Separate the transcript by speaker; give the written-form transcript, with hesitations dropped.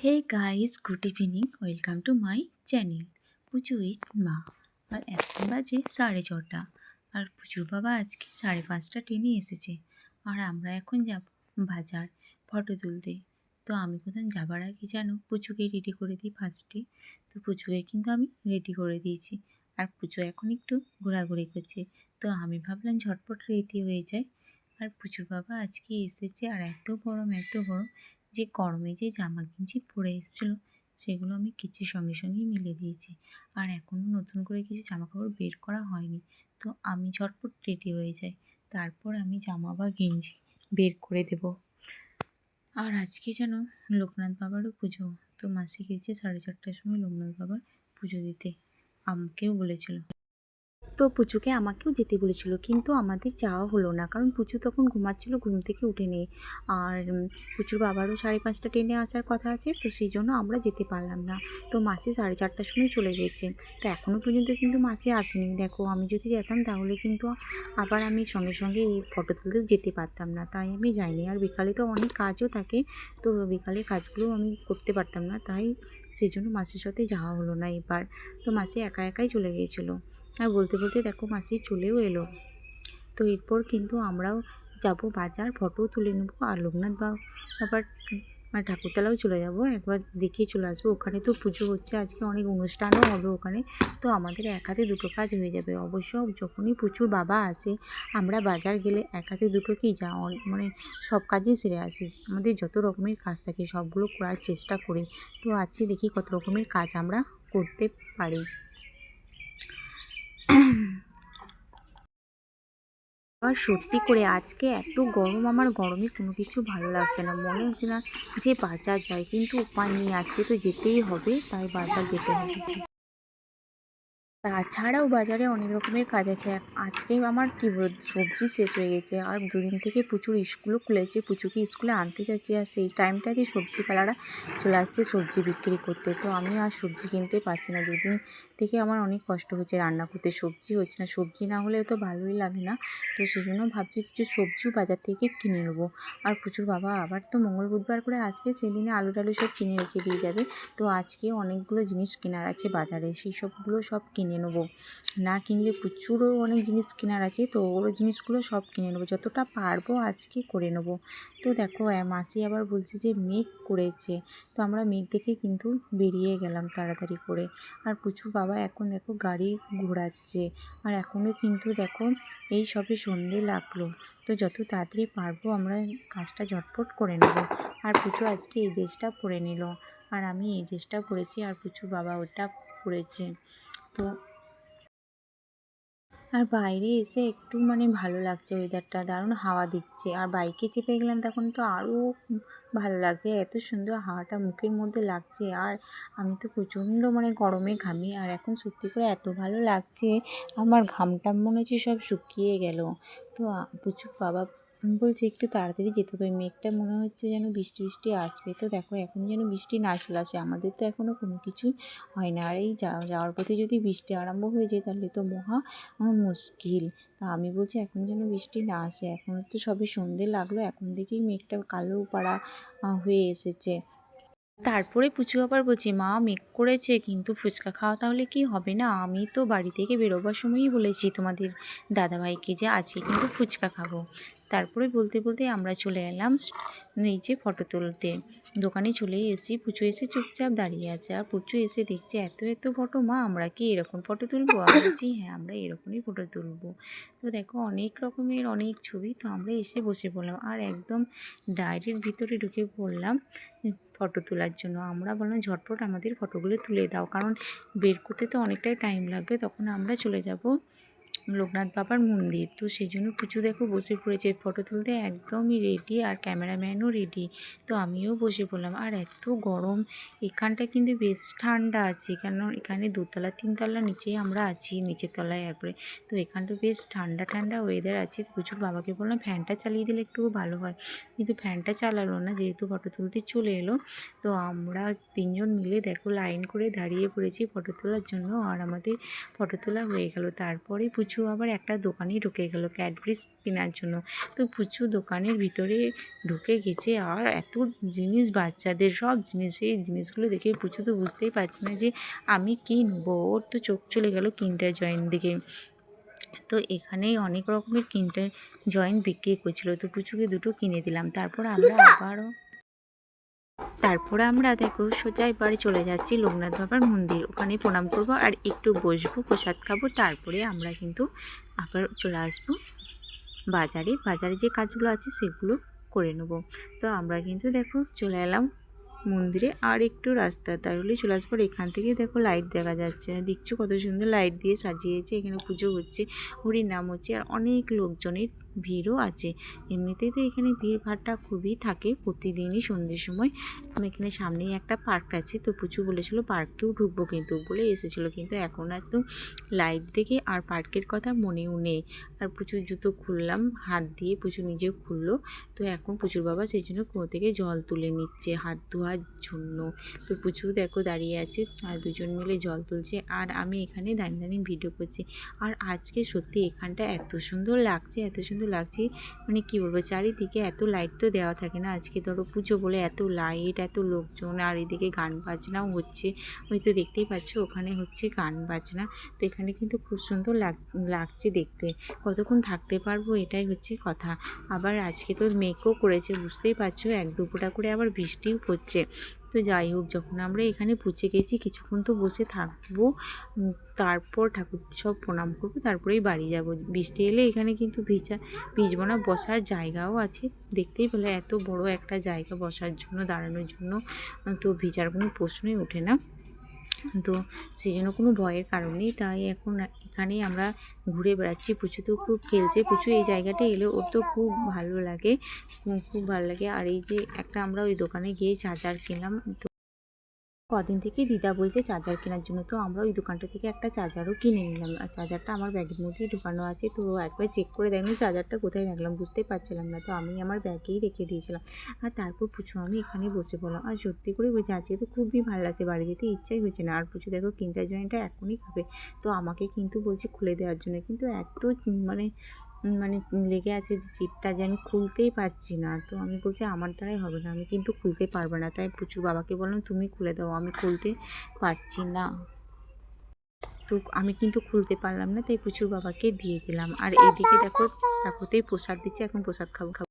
Speaker 1: Hey guys, good evening, welcome to my channel Pujo with Ma. আর এখন বাজে 6:30, আর পুজোর বাবা আজকে 5:30 ট্রেনে এসেছে। আর আমরা এখন যাব বাজার ফটো তুলতে। তো আমি কোথাও যাবার আগে যেন পুজোকে রেডি করে দিই ফার্স্টে। তো পুজোকে কিন্তু আমি রেডি করে দিয়েছি, আর পুজো এখন একটু ঘোরাঘুরি করছে। তো আমি ভাবলাম ঝটপট রেডি হয়ে যায়। আর পুজোর বাবা আজকে এসেছে, আর এত গরম যে গরমে যে জামা গেঞ্জি পরে এসেছিলো সেগুলো আমি কেচে সঙ্গে সঙ্গেই মিলে দিয়েছি। আর এখনও নতুন করে কিছু জামা কাপড় বের করা হয়নি। তো আমি ঝটপট রেডি হয়ে যাই, তারপর আমি জামা বা গেঞ্জি বের করে দেব। আর আজকে যেন লোকনাথ বাবারও পুজো। তো মাসি গেছে 4:30টার সময় লোকনাথ বাবার পুজো দিতে, আমাকেও বলেছিল। তো পুচুকে আমাকেও যেতে বলেছিল, কিন্তু আমাদের যাওয়া হলো না, কারণ পুচু তখন ঘুমাচ্ছিল, ঘুম থেকে উঠে নেই। আর পুচুর বাবারও 5:30 ট্রেনে আসার কথা আছে, তো সেই জন্য আমরা যেতে পারলাম না। তো মাসি 4:30টার সময় চলে গেছে। তো এখনও পর্যন্ত কিন্তু মাসি আসেনি। দেখো, আমি যদি যেতাম তাহলে কিন্তু আবার আমি সঙ্গে সঙ্গে এই ফটো তুলতেও যেতে পারতাম না, তাই আমি যাইনি। আর বিকালে তো অনেক কাজও থাকে, তো বিকালের কাজগুলো আমি করতে পারতাম না, তাই সেই জন্য মাসির সাথে যাওয়া হলো না এবার। তো মাসি একা একাই চলে গিয়েছিলো। আর বলতে বলতে দেখো মাসি চলেও এলো। তো এরপর কিন্তু আমরাও যাব বাজার, ফটোও তুলে নেবো, আর লোকনাথ বাবার ঠাকুরতলাও চলে যাব, একবার দেখিয়ে চলে আসবো। ওখানে তো পুজো হচ্ছে আজকে, অনেক অনুষ্ঠানও হবে ওখানে। তো আমাদের এক হাতে দুটো কাজ হয়ে যাবে। অবশ্য যখনই পুচুর বাবা আসে, আমরা বাজার গেলে এক হাতে দুটো কি সব কাজই সেরে আসি। আমাদের যত রকমের কাজ থাকে সবগুলো করার চেষ্টা করি। তো আজকে দেখি কত রকমের কাজ আমরা করতে পারি। আর সত্যি করে আজকে এত গরম, আমার গরমে কোনো কিছু ভালো লাগছে না, মনে হচ্ছে না যে বাজার যাই, কিন্তু উপায় নেই, আজকে তো যেতেই হবে, তাই বাজার যেতে হবে। তাছাড়াও বাজারে অনেক রকমের কাজ আছে। আজকে আমার কী সবজি শেষ হয়ে গেছে, আর দুদিন থেকে প্রচুর স্কুলও খুলেছে, পুচুকে স্কুলে আনতে যাচ্ছি, আর সেই টাইমটাতে সবজিওয়ালারা চলে আসছে সবজি বিক্রি করতে। তো আমি আর সবজি কিনতে পারছি না, দুদিন থেকে আমার অনেক কষ্ট হচ্ছে রান্না করতে, সবজি হচ্ছে না। সবজি না হলে তো ভালোই লাগে না, তো সেই জন্য ভাবছি কিছু সবজিও বাজার থেকে কিনে নেবো। আর প্রচুর বাবা আবার তো মঙ্গল বুধবার করে আসবে, সেদিনে আলু টালু সব কিনে রেখে দিয়ে যাবে। তো আজকে অনেকগুলো জিনিস কেনার আছে বাজারে, সেই সবগুলো সব কিনে নেবো। না কিনলে প্রচুরও অনেক জিনিস কেনার আছে, তো ওর জিনিসগুলো সব কিনে নেবো, যতটা পারবো আজকে করে নেবো। তো দেখো মাসি আবার বলছে যে মেঘ করেছে, তো আমরা মেঘ দেখে কিন্তু বেরিয়ে গেলাম তাড়াতাড়ি করে। আর প্রচুর বাবা এখন দেখো গাড়ি ঘোরাচ্ছে, আর এখনও কিন্তু দেখো এই সবে সন্ধে লাগলো। তো যত তাড়াতাড়ি পারবো আমরা কাজটা ঝটপট করে নেব। আর পুচু আজকে এই ড্রেসটা পরে নিল, আর আমি এই ড্রেসটা পরেছি, আর পুচুর বাবা ওটা পরেছে। তো আর বাইরে এসে একটু ভালো লাগছে, ওয়েদারটা দারুণ হাওয়া দিচ্ছে। আর বাইকে চেপে গেলাম তখন তো আরও ভালো লাগছে, এত সুন্দর হাওয়াটা মুখের মধ্যে লাগছে। আর আমি তো প্রচণ্ড গরমে ঘামি, আর এখন সত্যি করে এত ভালো লাগছে, আমার ঘামটা মনে হচ্ছে সব শুকিয়ে গেল। তো প্রচুর বাবা বলছে একটু তাড়াতাড়ি যেতে হবে, মেঘটা মনে হচ্ছে যেন বৃষ্টি বৃষ্টি আসবে। তো দেখো এখন যেন বৃষ্টি না চলে আসে, আমাদের তো এখনও কোনো কিছুই হয় না। আর এই যাওয়ার পথে যদি বৃষ্টি আরম্ভ হয়ে যায় তাহলে তো মহা মুশকিল। তা আমি বলছি এখন যেন বৃষ্টি না আসে, এখন তো সবে সন্ধে লাগলো, এখন দেখেই মেঘটা কালো পাড়া হয়ে এসেছে। তারপরে পুচু আবার বলছি, মা মেঘ করেছে কিন্তু ফুচকা খাওয়া তাহলে কি হবে না? আমি তো বাড়ি থেকে বেরোবার সময়ই বলেছি তোমাদের দাদাভাইকে যে আজকে কিন্তু ফুচকা খাবো। তারপরে বলতে বলতে আমরা চলে এলাম নিচে ফটো তুলতে। দোকানে চলে এসেছি, পুচু এসে চুপচাপ দাঁড়িয়ে আছে, আর পুচু এসে দেখছে এত এত ফটো, মা আমরা কি এরকম ফটো তুলবো? আমি বলছি হ্যাঁ, আমরা এরকমই ফটো তুলবো। তো দেখো অনেক রকমের অনেক ছবি, তো আমরা এসে বসে পড়লাম, আর একদম ডায়েরির ভিতরে ঢুকে পড়লাম ফটো তোলার জন্য। আমরা বললাম ঝটপট আমাদের ফটোগুলো তুলে দাও, কারণ বের করতে তো অনেকটাই টাইম লাগবে, তখন আমরা চলে যাব লোকনাথ বাবার মন্দির। তো সেই জন্য কিছু দেখো বসে পড়েছে ফটো তুলতে, একদমই রেডি, আর ক্যামেরাম্যানও রেডি। তো আমিও বসে পড়লাম। আর এত গরম, এখানটা কিন্তু বেশ ঠান্ডা আছে, কেন এখানে 2তলা 3তলা নিচেই আমরা আছি, নিচের তলায় একবারে। তো এখানটা বেশ ঠান্ডা ঠান্ডা ওয়েদার আছে। প্রচুর বাবাকে বললাম ফ্যানটা চালিয়ে দিলে একটু ভালো হয়, কিন্তু ফ্যানটা চালালো না, যেহেতু ফটো তুলতে চলে এলো। তো আমরা 3জন মিলে দেখো লাইন করে দাঁড়িয়ে পড়েছি ফটো তোলার জন্য, আর আমাদের ফটো তোলা হয়ে গেল। তারপরে পুচু পুচু আবার একটা দোকানে ঢুকে গেল ক্যাডবেরিজ কেনার জন্য। তো পুচু দোকানের ভিতরে ঢুকে গেছে আর এত জিনিস, বাচ্চাদের সব জিনিস, এই জিনিসগুলো দেখে পুচু তো বুঝতেই পারছে না যে আমি কী নেবো। ওর তো চোখ চলে গেল কিন্ডার জয়ের দিকে। তো এখানেই অনেক রকমের কিন্ডার জয়েন্ট বিক্রি করছিল, তো পুচুকে দুটো কিনে দিলাম। তারপর আমরা দেখো সোজা এবারে চলে যাচ্ছি লোকনাথ বাবার মন্দির, ওখানে প্রণাম করব আর একটু বসবো, প্রসাদ খাবো, তারপরে আমরা কিন্তু আবার চলে আসবো বাজারে যে কাজগুলো আছে সেগুলো করে নেব। তো আমরা কিন্তু দেখো চলে এলাম মন্দিরে, আর একটু রাস্তা তার হলেই চলে আসবো। এখান থেকে দেখো লাইট দেখা যাচ্ছে, দেখছো কত সুন্দর লাইট দিয়ে সাজিয়েছে। এখানে পুজো হচ্ছে, হরির নাম হচ্ছে, আর অনেক লোকজনের ভিড়ও আছে। এমনিতেই তো এখানে ভিড়ভাড়টা খুবই থাকে প্রতিদিনই সন্ধ্যের সময়। এখানে সামনেই একটা পার্ক আছে, তো পুচু বলেছিল পার্কেও ঢুকবো কিন্তু বলে এসেছিলো, কিন্তু এখন আর তো লাইট দেখে আর পার্কের কথা মনেও নেই। আর পুচুর জুতো খুললাম হাত দিয়ে, পুচু নিজেও খুললো। তো এখন পুচুর বাবা সেই জন্য কুয়ো থেকে জল তুলে নিচ্ছে হাত ধোয়ার জন্য। তো পুচু দেখো দাঁড়িয়ে আছে আর দুজন মিলে জল তুলছে, আর আমি এখানে দাঁড়িয়ে ভিডিও করছি। আর আজকে সত্যি এখানটা এত সুন্দর লাগছে, মানে কী বলবো, চারিদিকে এত লাইট তো দেওয়া থাকে না। আজকে ধরো পুজো বলে এত লাইট, এত লোকজন, আর এদিকে গান বাজনাও হচ্ছে। ওই তো দেখতেই পাচ্ছ ওখানে হচ্ছে গান বাজনা। তো এখানে কিন্তু খুব সুন্দর লাগছে দেখতে। কতক্ষণ থাকতে পারবো এটাই হচ্ছে কথা। আবার আজকে তো মেঘও করেছে, বুঝতেই পারছো, এক দুপুরটা করে আবার বৃষ্টিও পড়ছে। তো যাই হোক, যখন আমরা এখানে পৌঁছে গেছি কিছুক্ষণ তো বসে থাকবো, তারপর ঠাকুর সব প্রণাম করবো, তারপরেই বাড়ি যাব। বৃষ্টি এলে এখানে কিন্তু ভিজবো না, বসার জায়গাও আছে। দেখতেই পেলে এত বড় একটা জায়গা বসার জন্য, দাঁড়ানোর জন্য, তো ভিজার কোনো প্রশ্নই ওঠে না। তো সেই জন্য কোনো ভয়ের কারণ নেই। তাই এখন এখানেই আমরা ঘুরে বেড়াচ্ছি। পুচু তো খুব খেলছে, পুচু এই জায়গাটা এলে ওর তো খুব ভালো লাগে, আর এই যে একটা আমরা ওই দোকানে গিয়ে চার্জার কিনলাম। তো কদিন থেকে দিদা বলছে চার্জার কেনার জন্য, তো আমরা ওই দোকানটা থেকে একটা চার্জারও কিনে নিলাম। আর চার্জারটা আমার ব্যাগের মধ্যেই ঢোকানো আছে, তো একবার চেক করে দেখলাম চার্জারটা কোথায় রাখলাম, বুঝতে পারছিলাম না, তো আমি আমার ব্যাগেই রেখে দিয়েছিলাম। আর তারপর পুচু আমি এখানে বসে পড়লাম, আর সত্যি করে বলছি আজকে তো খুবই ভালো লাগছে, বাড়ি যেতে ইচ্ছাই হচ্ছে না। আর পুচু দেখো কিন্ডার জয়েন্টটা এখনই খাবে, তো আমাকে কিন্তু বলছে খুলে দেওয়ার জন্য, কিন্তু এত মানে মানে লেগে আছে যে চিটটা, যে আমি খুলতেই পারছি না। তো আমি বলছি আমার দ্বারাই হবে না, আমি কিন্তু খুলতে পারবো না। তাই পুচুর বাবাকে বললাম তুমি খুলে দাও, আমি খুলতে পারছি না। তো আমি কিন্তু খুলতে পারলাম না, তাই পুচুর বাবাকে দিয়ে দিলাম। আর এদিকে দেখো তারপরেই প্রসাদ দিচ্ছে, এখন প্রসাদ খাবো।